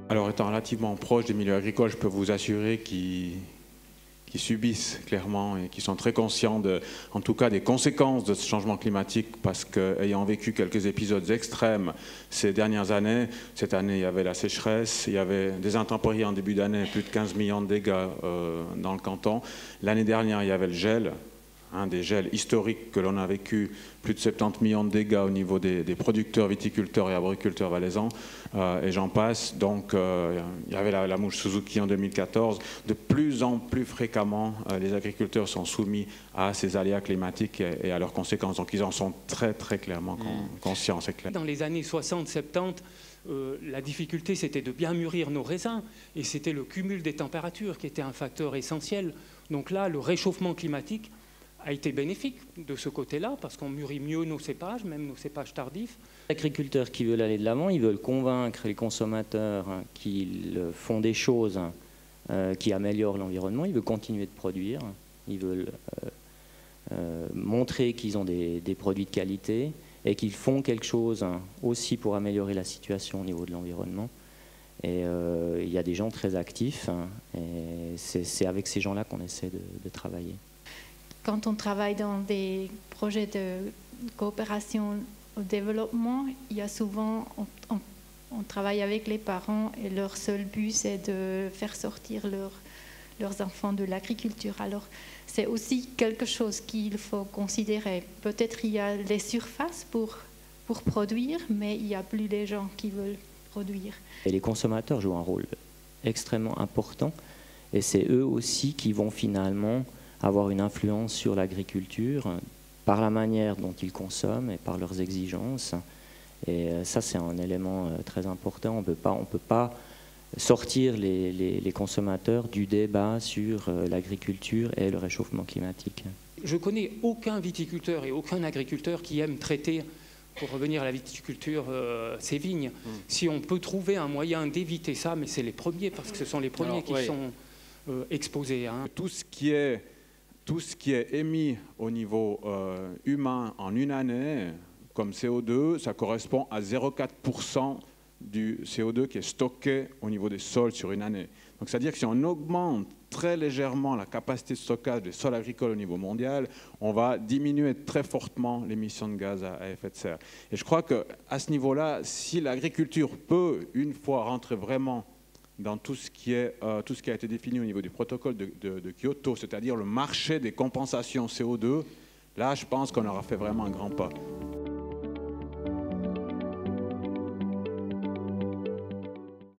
Alors, étant relativement proche des milieux agricoles, je peux vous assurer qu'ils subissent clairement et qui sont très conscients, en tout cas, des conséquences de ce changement climatique, parce qu'ayant vécu quelques épisodes extrêmes ces dernières années, cette année il y avait la sécheresse, il y avait des intempéries en début d'année, plus de 15 millions de dégâts dans le canton. L'année dernière, il y avait le gel. Des gels historiques que l'on a vécu, plus de 70 millions de dégâts au niveau des producteurs, viticulteurs et arboriculteurs valaisans, et j'en passe. Donc il y avait la mouche Suzuki en 2014. De plus en plus fréquemment, les agriculteurs sont soumis à ces aléas climatiques et à leurs conséquences. Donc ils en sont très très clairement conscients, c'est clair. Dans les années 60-70, la difficulté, c'était de bien mûrir nos raisins, et c'était le cumul des températures qui était un facteur essentiel. Donc là, le réchauffement climatique a été bénéfique de ce côté-là, parce qu'on mûrit mieux nos cépages, même nos cépages tardifs. Les agriculteurs qui veulent aller de l'avant, ils veulent convaincre les consommateurs qu'ils font des choses qui améliorent l'environnement, ils veulent continuer de produire, ils veulent montrer qu'ils ont des produits de qualité et qu'ils font quelque chose aussi pour améliorer la situation au niveau de l'environnement. Et il y a des gens très actifs, et c'est avec ces gens-là qu'on essaie de travailler. Quand on travaille dans des projets de coopération au développement, il y a souvent, on travaille avec les parents et leur seul but c'est de faire sortir leurs enfants de l'agriculture. Alors c'est aussi quelque chose qu'il faut considérer. Peut-être il y a les surfaces pour produire, mais il n'y a plus les gens qui veulent produire. Et les consommateurs jouent un rôle extrêmement important, et c'est eux aussi qui vont finalement avoir une influence sur l'agriculture par la manière dont ils consomment et par leurs exigences. Et ça, c'est un élément très important. On ne peut pas sortir les consommateurs du débat sur l'agriculture et le réchauffement climatique. Je connais aucun viticulteur et aucun agriculteur qui aime traiter, pour revenir à la viticulture, ses vignes. Si on peut trouver un moyen d'éviter ça, mais c'est les premiers, parce que ce sont les premiers qui sont exposés. Tout ce qui est émis au niveau humain en une année, comme CO2, ça correspond à 0,4% du CO2 qui est stocké au niveau des sols sur une année. Donc c'est-à-dire que si on augmente très légèrement la capacité de stockage des sols agricoles au niveau mondial, on va diminuer très fortement l'émission de gaz à effet de serre. Et je crois qu'à ce niveau-là, si l'agriculture peut, une fois rentrer vraiment dans tout ce qui a été défini au niveau du protocole de Kyoto, c'est-à-dire le marché des compensations CO2, là, je pense qu'on aura fait vraiment un grand pas.